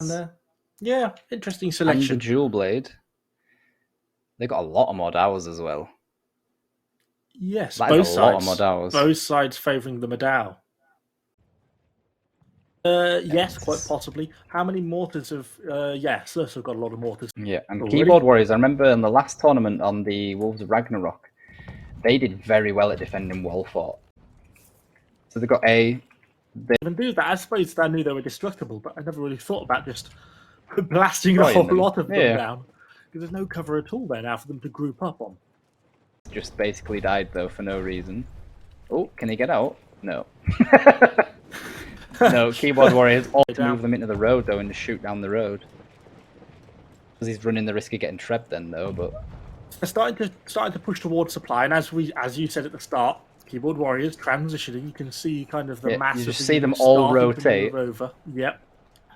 And, yeah, interesting and the selection. dual blade. They got a lot of mod hours as well. Yes, That both is a lot of sides. mod hours. Both sides favouring the Madao. Yes, quite possibly. How many mortars have... yeah, Serfs have got a lot of mortars. Yeah, and already. Keyboard Warriors, I remember in the last tournament on the Wolves of Ragnarok, they did very well at defending wall fort. So they got a... They even do that. I suppose I knew they were destructible, but I never really thought about just blasting a whole lot of them down. Because there's no cover at all there now for them to group up on. Just basically died, though, for no reason. Oh, can he get out? No. No, Keyboard Warriors ought to move them into the road, though, and just shoot down the road. Because he's running the risk of getting trebbed then, though, but... They're starting to push towards supply, and as you said at the start, Keyboard Warriors transitioning. You can see kind of the mass. You just see them all rotate. Over. Yep,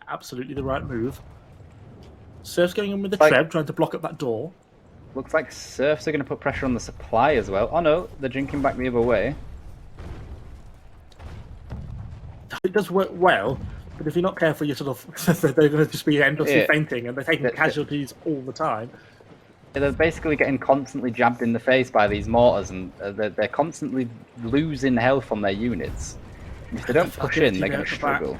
absolutely the right move. Surf's going in with the treb, trying to block up that door. Looks like Surfs are going to put pressure on the supply as well. Oh no, they're drinking back the other way. It does work well, but if you're not careful, you're sort of they're going to just be endlessly fainting, and they're taking casualties all the time. They're basically getting constantly jabbed in the face by these mortars, and they're constantly losing health on their units. And if they don't push in, they're going to struggle.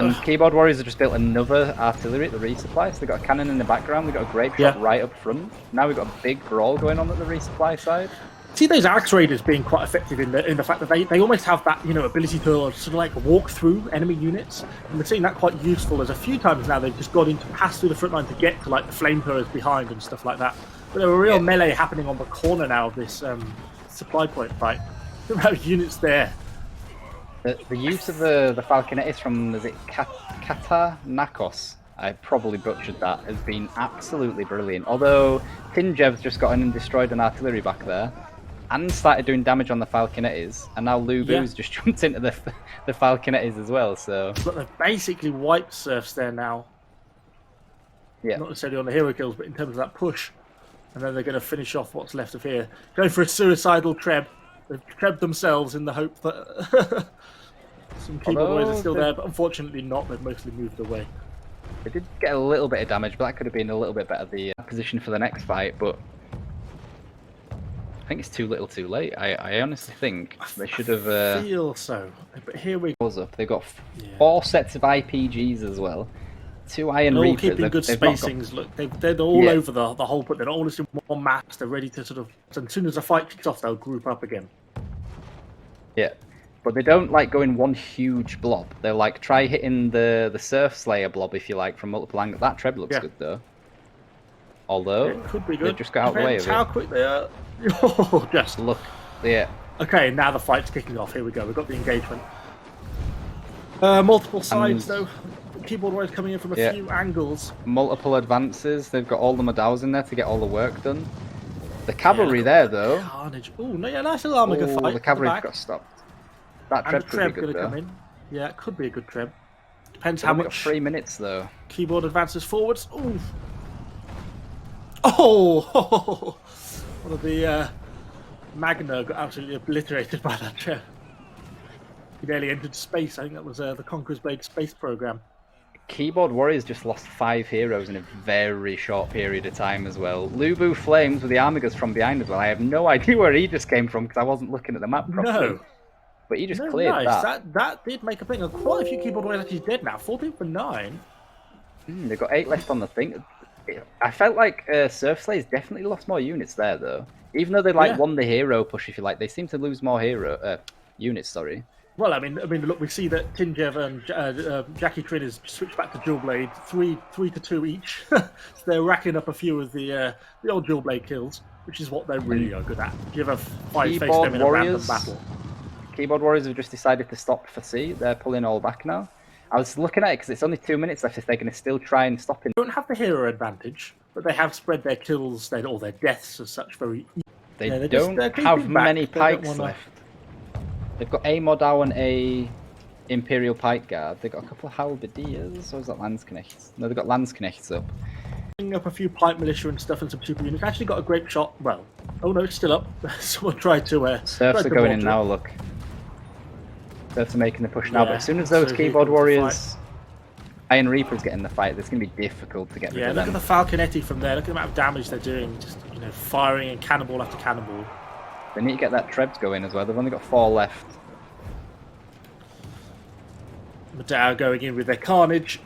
And Keyboard Warriors have just built another artillery at the resupply, so they've got a cannon in the background, we've got a grape shot right up front. Now we've got a big brawl going on at the resupply side. See those Axe Raiders being quite effective in the fact that they almost have that ability to sort of like walk through enemy units, and we're seeing that quite useful. As a few times now they've just got in to pass through the front line to get to like the flamethrowers behind and stuff like that. But there are real melee happening on the corner now of this supply point fight. There are units there. The use of the Falconettes from, is it Katanakos? I probably butchered that, has been absolutely brilliant. Although Tinjev's just got in and destroyed an artillery back there, and started doing damage on the Falconettes, and now Lubu's just jumped into the Falconettes as well, so... But they've basically wiped Serfs there now. Yeah. Not necessarily on the hero kills, but in terms of that push. And then they're going to finish off what's left of here. Going for a suicidal treb. They've trebbed themselves in the hope that some Keyboard Warriors are still there, but unfortunately not. They've mostly moved away. They did get a little bit of damage, but that could have been a little bit better the position for the next fight, but... I think it's too little too late. I honestly think they should have... I feel so, but here we go. They've got 4 sets of IPGs as well. 2 Iron Reapers. Reapers. Keeping good spacings. Look, they're all over the whole point. They're not all just in one mass. They're ready to sort of... As soon as the fight kicks off, they'll group up again. Yeah. But they don't like go in one huge blob. They'll like try hitting the Serfslayer blob, if you like, from multiple angles. That treb looks good though. Although it could be good. They just got out of the way of it. How quick they are. Oh, just look. Yeah. Okay, now the fight's kicking off. Here we go. We've got the engagement. Multiple sides though. Keyboard Warriors coming in from a few angles. Multiple advances. They've got all the Madaus in there to get all the work done. The cavalry there though. Carnage. Oh, no, yeah, nice little armor fight. The cavalry got stopped. That treb could be good though. Come in. Yeah, it could be a good treb. Depends how much. Got 3 minutes though. Keyboard advances forwards. Ooh. Oh! One of the Magna got absolutely obliterated by that treb. He nearly entered space. I think that was the Conqueror's Blade space program. Keyboard Warriors just lost 5 heroes in a very short period of time as well. Lubu Flames with the Armigers from behind as well. I have no idea where he just came from because I wasn't looking at the map properly. No. But he just cleared that. That did make a thing. Quite a few Keyboard Warriors actually dead now. 14 for 9. They've got 8 left on the thing. I felt like Serfslayers definitely lost more units there though. Even though they won the hero push, if you like, they seem to lose more units. Sorry. Well, I mean, look, we see that Tinjev and Jackie Trin has switched back to dual blade, 3 to 2 each. So they're racking up a few of the old dual blade kills, which is what they really are good at. Give a fight face them in a random battle. Keyboard Warriors have just decided to stop for C. They're pulling all back now. I was looking at it because it's only 2 minutes left if they're going to still try and stop him. They don't have the hero advantage, but they have spread their kills, or their deaths as such very easily. They don't have many pikes left. They've got a Modau and a Imperial Pike Guard. They've got a couple of Halberdiers, or is that Landsknechts? No, they've got Landsknechts up. Bringing up a few Pipe Militia and stuff and some super units. Actually got a grape shot. Well, oh no, it's still up. Someone tried to... Serfs are going in now, look. Surfs are making the push now, but Yeah, as soon as so those here Keyboard comes the Warriors, Iron Reapers get in the fight, it's going to be difficult to get rid Yeah, of look them. at the Falconetti from there. Look at the amount of damage they're doing. Just, you know, firing and cannonball after cannonball. They need to get that Trebs going as well. They've only got 4 left. Madao going in with their carnage.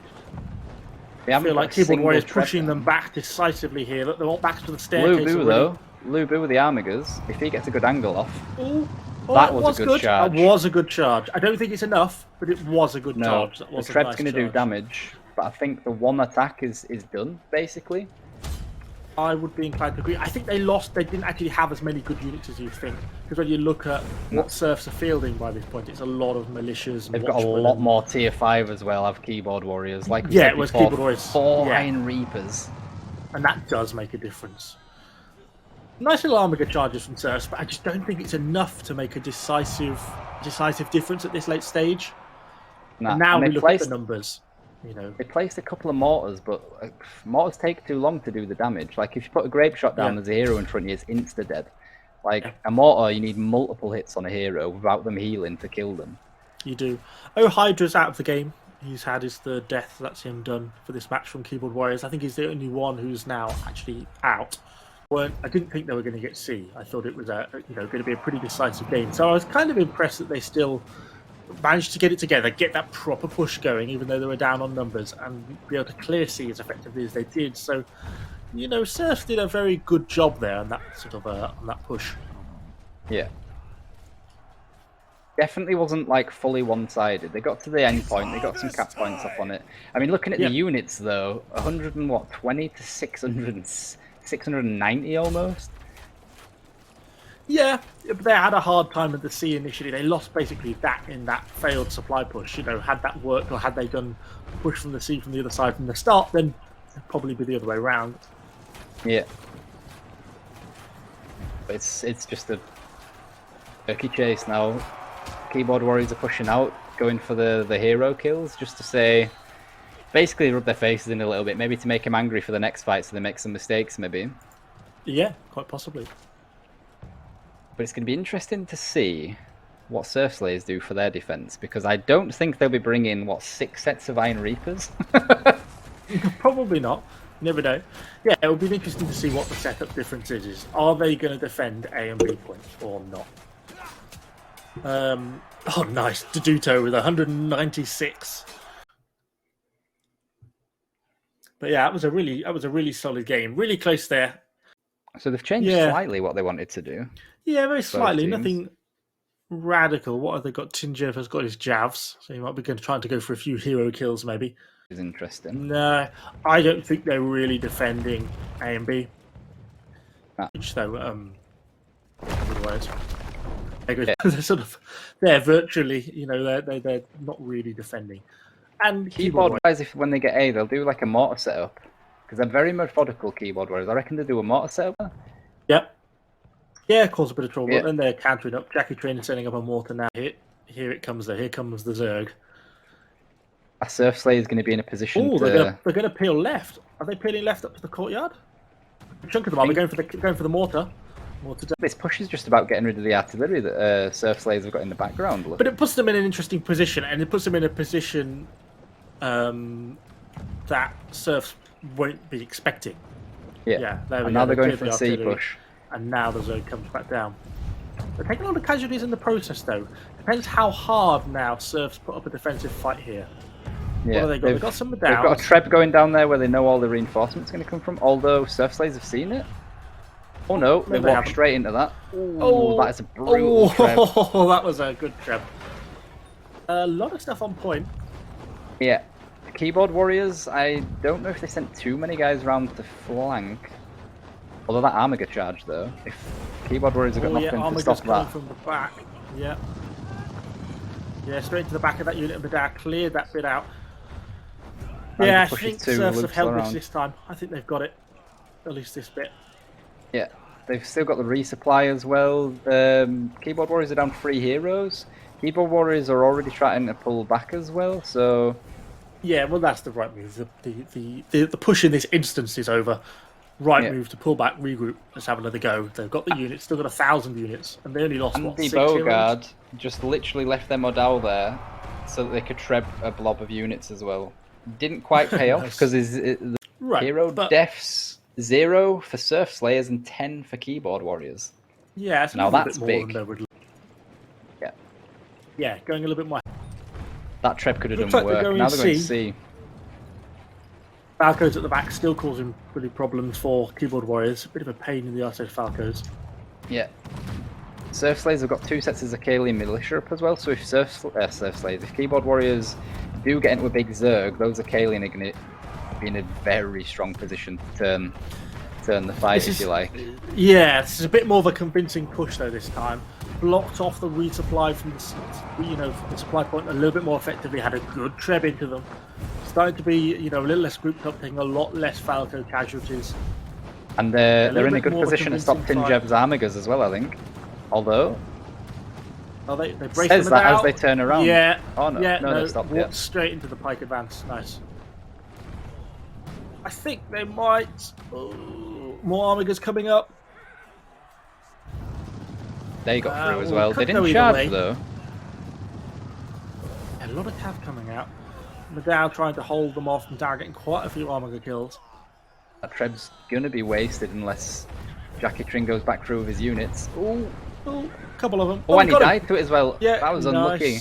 They I haven't feel got like a Keyboard single Warriors Treb pushing them down. back decisively here. Look, they're all back to the staircase Lu Bu already. though, Lu Bu with the Armigers, if he gets a good angle off, Ooh. that was a good charge. That was a good charge. I don't think it's enough, but it was a good No, charge. That the was Treb's a nice going to do charge. damage, but I think the one attack is done, basically. I would be inclined to agree. I think they lost. They didn't actually have as many good units as you think. Because when you look at what Serfs are fielding by this point, it's a lot of militias. And They've got a watchmen lot and- more tier 5 as well, have Keyboard Warriors. Like we Yeah, said it was before, Keyboard Warriors. 4 Yeah. Iron Reapers. And that does make a difference. Nice little Armiger charges from Serfs, but I just don't think it's enough to make a decisive difference at this late stage. Nah, And now and we they look placed, at the numbers. You know, they placed a couple of mortars, but mortars take too long to do the damage. Like if you put a grape shot down Yeah. as a hero in front of you, it's insta dead. Like Yeah. a mortar, you need multiple hits on a hero without them healing to kill them. you do. Oh, Hydra's out of the game. He's had his third death. That's him done for this match from Keyboard Warriors. I think he's the only one who's now actually out. I didn't think they were going to get C. I thought it was going to be a pretty decisive game. So I was kind of impressed that they still managed to get it together, get that proper push going, even though they were down on numbers, and be able to clear C as effectively as they did. So, you know, Surf did a very good job there on that sort of on that push. Yeah. Definitely wasn't like fully one-sided. They got to the end point, they got some cap points off on it. I mean, looking at the units though, 120 to 600, 690 almost. Yeah, but they had a hard time with the C initially. They lost basically that in that failed supply push. You know, had that worked, or had they done push from the C from the other side from the start, then it'd probably be the other way around. Yeah. But it's just a turkey chase now. Keyboard Warriors are pushing out, going for the hero kills, just to say, basically rub their faces in a little bit, maybe to make them angry for the next fight, so they make some mistakes, maybe. Yeah, quite possibly. But it's going to be interesting to see what Serfslayers do for their defense, because I don't think they'll be bringing, 6 sets of Iron Reapers? Probably not. You never know. Yeah, it would be interesting to see what the setup difference is. Are they going to defend A and B points or not? Oh, nice. Deduto with 196. But yeah, that was a really solid game. Really close there. So they've changed slightly what they wanted to do. Yeah, very slightly. teams. Nothing radical. What have they got? Tinjev has got his javs, so he might be trying to go for a few hero kills, maybe. Is interesting. No, I don't think they're really defending A and B. Ah. Which though, otherwise, they're virtually, you know, they're not really defending. And Keyboard Warriors, if when they get A, they'll do like a mortar setup, because they're very methodical Keyboard Warriors. I reckon they do a mortar setup. Yep. Yeah, cause a bit of trouble. Yeah. Then they're countering up. Jackie Train setting up a mortar now. Here it comes. Here comes the Zerg. A Serfslayer is going to be in a position Oh, to. they're going to peel left. Are they peeling left up to the courtyard? A chunk of them are. They're going for the mortar. This push is just about getting rid of the artillery that Serfslayers have got in the background. Look. But it puts them in an interesting position, and it puts them in a position that Serfs won't be expecting. Yeah. There we And go. now they're going Cleared for the the C artillery, push. and now the Zerg comes back down. They're taking a lot of casualties in the process, though. Depends how hard now Serfs put up a defensive fight here. Yeah, What have they got? They've got some They've got a downs. Treb going down there where they know all the reinforcements are going to come from, although Serfslayers have seen it. Oh no, they they walked haven't. straight into that. Ooh, that is a brutal Treb. Oh, that was a good treb. A lot of stuff on point. Yeah. Keyboard Warriors, I don't know if they sent too many guys around to flank. Although that Armiger charge though, if Keyboard Warriors have got nothing to Armiger's stop coming that. from the back. Yeah. Yeah, straight to the back of that unit of Badar. Cleared that bit out. And Yeah, I push it think to Serfs have loops held around. this time. I think they've got it. At least this bit. Yeah. They've still got the resupply as well. Keyboard Warriors are down 3 heroes. Keyboard Warriors are already trying to pull back as well, so Yeah, well, that's the right move. The push in this instance is over. right move to pull back, regroup. Let's have another go. They've got the units, still got 1,000 units, and they only lost what, Andy 6 heroes? Bogard just literally left their Modal there so that they could treb a blob of units as well. Didn't quite pay off because the hero deaths 0 for Serfslayers and 10 for Keyboard Warriors. Yeah, it's now that's bit more big. than they would... Yeah, going a little bit more. that treb could have Looks done like they're work. going Now they're going to C. see. Falcos at the back still causing really problems for Keyboard Warriors. A bit of a pain in the arse, Falcos. Yeah. Serfslayers have got 2 sets of Zakalian militia up as well, so if Serfslayers, if Keyboard Warriors do get into a big Zerg, those Zakalian are going to be in a very strong position to turn the fight, if you like. Yeah, this is a bit more of a convincing push though this time. Blocked off the resupply from the from the supply point a little bit more effectively. Had a good treb into them. Starting to be a little less grouped up, taking a lot less Falco casualties. And they're in a good position to stop Tinjev's Armigas as well, I think. Although they break says them that out. as they turn around. Yeah. Oh no, no, they stopped. Walked straight into the pike advance. Nice. I think they might. More Armigas coming up. They got through as well. They Could go didn't either charge way. though. A lot of cav coming out. Madao trying to hold them off and targeting quite a few Armiga kills. That treb's gonna be wasted unless Jackie Tring goes back through with his units. Oh, a couple of them. Oh, and he got him. died to it as well. Yeah, that was nice. unlucky.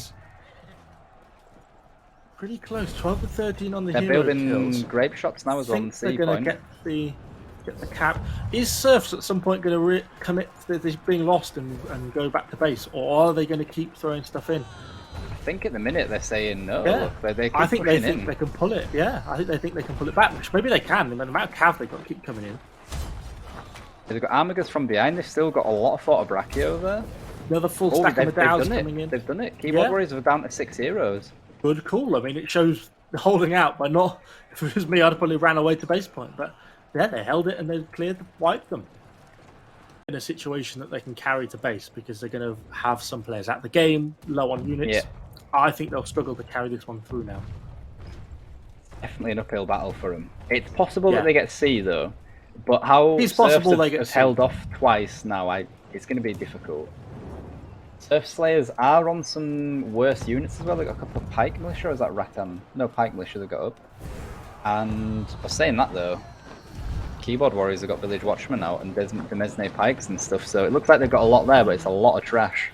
Pretty close. 12 to 13 on the They're hero building kills. grape shots now as well on the They're C going point. to get the cap. Is Serfs at some point going to commit to this being lost and go back to base, or are they going to keep throwing stuff in? I think at the minute they're saying no. Yeah. Look, they keep I think they pushing think in. they can pull it. Yeah, I think they think they can pull it back. Which maybe they can. The amount of cav they've got to keep coming in. They've got Armigas from behind. They've still got a lot of Fort Brachio there. Another full stack of Medaus coming in. They've done it. Keyboard Warriors are down to 6 heroes. Good call. I mean, it shows the holding out by not. If it was me, I'd probably ran away to base point. But yeah, they held it and they wiped them. In a situation that they can carry to base because they're going to have some players out the game, low on units. Yeah. I think they'll struggle to carry this one through now. Definitely an uphill battle for them. It's possible that they get C though, but how It's possible Serfs they get have C. held off twice now, it's going to be difficult. Serfslayers are on some worse units as well. They've got a couple of Pike Militia, or is that Rattan? No, Pike Militia they've got up. And I was saying that though, Keyboard Warriors have got Village Watchmen out and Demesne Pikes and stuff, so it looks like they've got a lot there, but it's a lot of trash.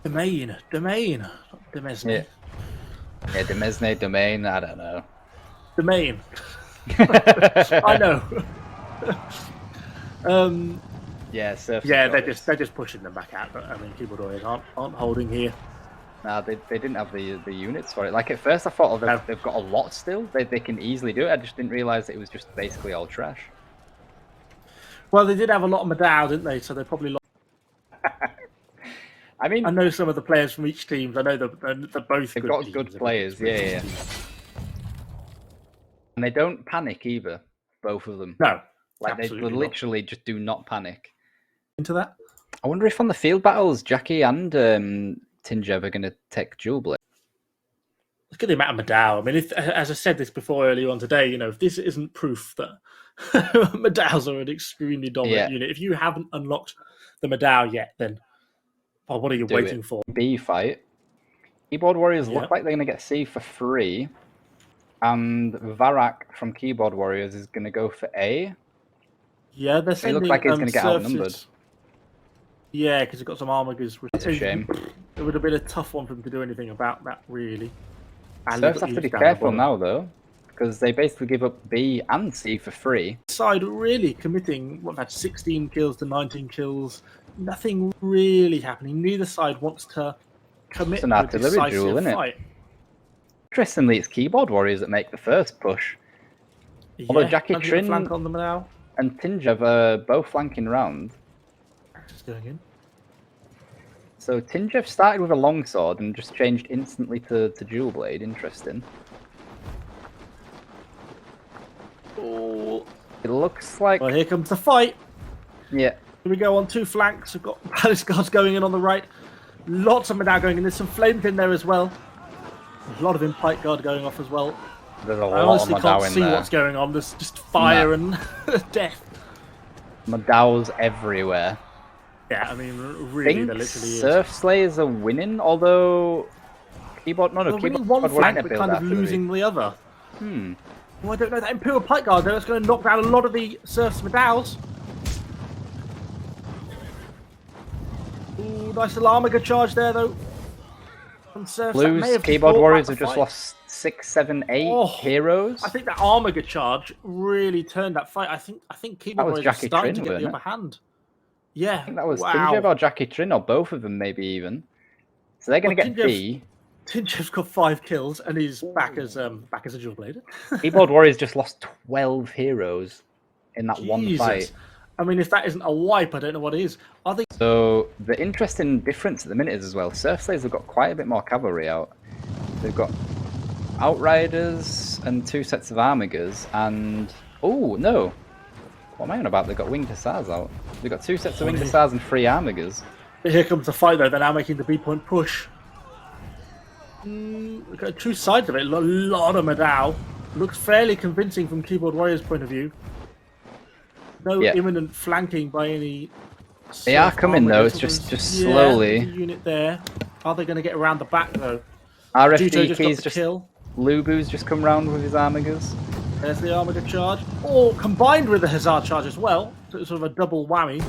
Domain. Demesne. Yeah, Demesne, Domain, I don't know. Domain. I know. Yeah, Serfs. Yeah, they're just pushing them back out. But I mean, Keyboard Warriors aren't holding here. Nah, they didn't have the units for it. Like at first I thought they've got a lot still. They can easily do it. I just didn't realise that it was just basically all trash. Well, they did have a lot of Madao, didn't they? So they probably lost. I mean, I know some of the players from each team. I know they're both they've good got teams. good players, yeah. And they don't panic either, both of them. No, like they absolutely literally just do not panic. Into that? I wonder if on the field battles, Jackie and Tinjev are going to take dual blade. Look at the amount of Madao. I mean, as I said this before earlier on today, if this isn't proof that Madaus are an extremely dominant unit, if you haven't unlocked the Madao yet, then what are you waiting for? B fight. Keyboard Warriors look like they're going to get C for free, and Varak from Keyboard Warriors is going to go for A. Yeah, they're saying it looks like he's going to get outnumbered. Yeah, because he's got some Armigas. That's a shame. It would have been a tough one for them to do anything about that, really. Serfs have to be careful now, though, because they basically give up B and C for free. Side really committing, that's 16 kills to 19 kills. Nothing really happening. Neither side wants to commit to a decisive fight. Interestingly, it's Keyboard Warriors that make the first push. Although Jackie Trin on them now. And Tinjev are both flanking round. Just going in. So Tinjev started with a longsword and just changed instantly to dual blade. Interesting. Oh. It looks like... Well, here comes the fight. Yeah. Here we go on two flanks. We've got Palace Guards going in on the right. Lots of Madao going in. There's some flames in there as well. There's a lot of Impike Guard going off as well. There's a lot I honestly of can't Madao in see there. what's going on. There's just fire and death. Madow's everywhere. Yeah, I mean, really, there literally is. Serfslayers are winning, although keyboard. No, They're winning one flank, but kind of losing the other. Well, I don't know. That Imperial Pike Guard, though, that's going to knock down a lot of the Serfs Madows. Ooh, nice little Armiger charge there, though. From Serfs. Blues, Keyboard Warriors have just lost 6, 7, 8 heroes. I think that Armiger charge really turned that fight. I think Keyboard Warriors are starting to get the upper hand. Yeah. I think that was Tinjev or Jackie Trin, or both of them, maybe even. So they're going to get B. Tinjev's got 5 kills, and he's back as a dual blader. Keyboard Warriors just lost 12 heroes in that one fight. I mean, if that isn't a wipe, I don't know what is. Are they? So the interesting difference at the minute is as well, Serfslayers have got quite a bit more cavalry out. They've got Outriders and 2 sets of Armigers, and oh no, what am I on about? They've got Winged Hussars out. They've got 2 sets of Winged Hussars and 3 Armigers. Here comes the fight though. They're now making the B point push. We've got 2 sides of it. A lot of Madao. Looks fairly convincing from Keyboard Warriors' point of view. No imminent flanking by any. They are coming though. It's just slowly. Unit there. Are they going to get around the back though? RFD keys just kill. Lubu's just come round with his Armigers. There's the Armiger charge. Or combined with the Hussar charge as well. So it's sort of a double whammy.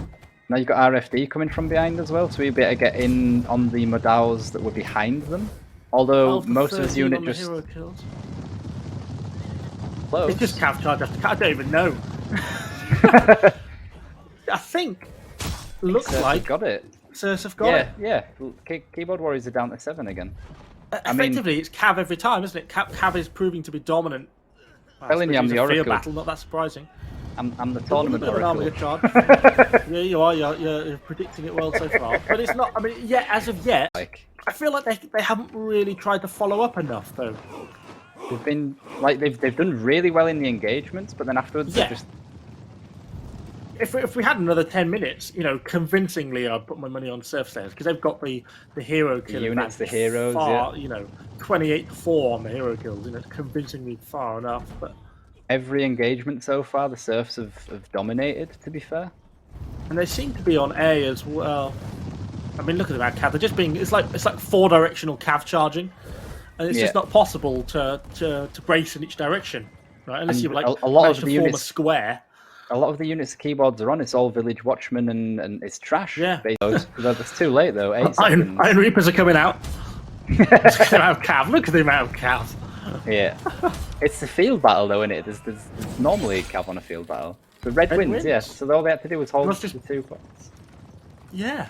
Now you've got RFD coming from behind as well, so we better get in on the Madows that were behind them. Although most of his unit just close. It's just cav charge after cav. I don't even know. I think looks like got it. Serfs have got it. Yeah. Keyboard Warriors are down to 7 again. Effectively, it's cav every time, isn't it? Cav is proving to be dominant. Telling you, I'm the Oracle. Battle, not that surprising. I'm the tournament Oracle. Charge. Yeah, you are. You're predicting it well so far. But it's not. I mean, as of yet, I feel like they haven't really tried to follow up enough, though. They've been they've done really well in the engagements, but then afterwards they just. If we had another 10 minutes, convincingly, I'd put my money on Serfslayers because they've got the hero kill units, the heroes, far, 28-4 on the hero kills. It's convincingly far enough. But every engagement so far, the Serfs have dominated. To be fair, and they seem to be on A as well. I mean, look at that cav. They're just being. It's like 4-directional cav charging, and it's just not possible to brace in each direction, right? Unless you a lot of the form a square. A lot of the units the keyboards are on, it's all village watchmen and it's trash. Yeah. That's too late though. 8 seconds. Iron Reapers are coming out. Look at the amount of cav. Look at the amount of cav. Yeah. It's the field battle though, isn't it? There's normally cav on a field battle. The red wins, yeah. So all they had to do was hold the 2 points. Yeah.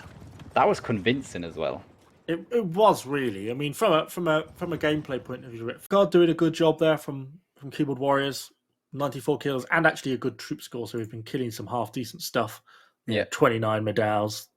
That was convincing as well. It was really. I mean, from a gameplay point of view, God doing a good job there from Keyboard Warriors. 94 kills and actually a good troop score, so we've been killing some half decent stuff. 29 medals,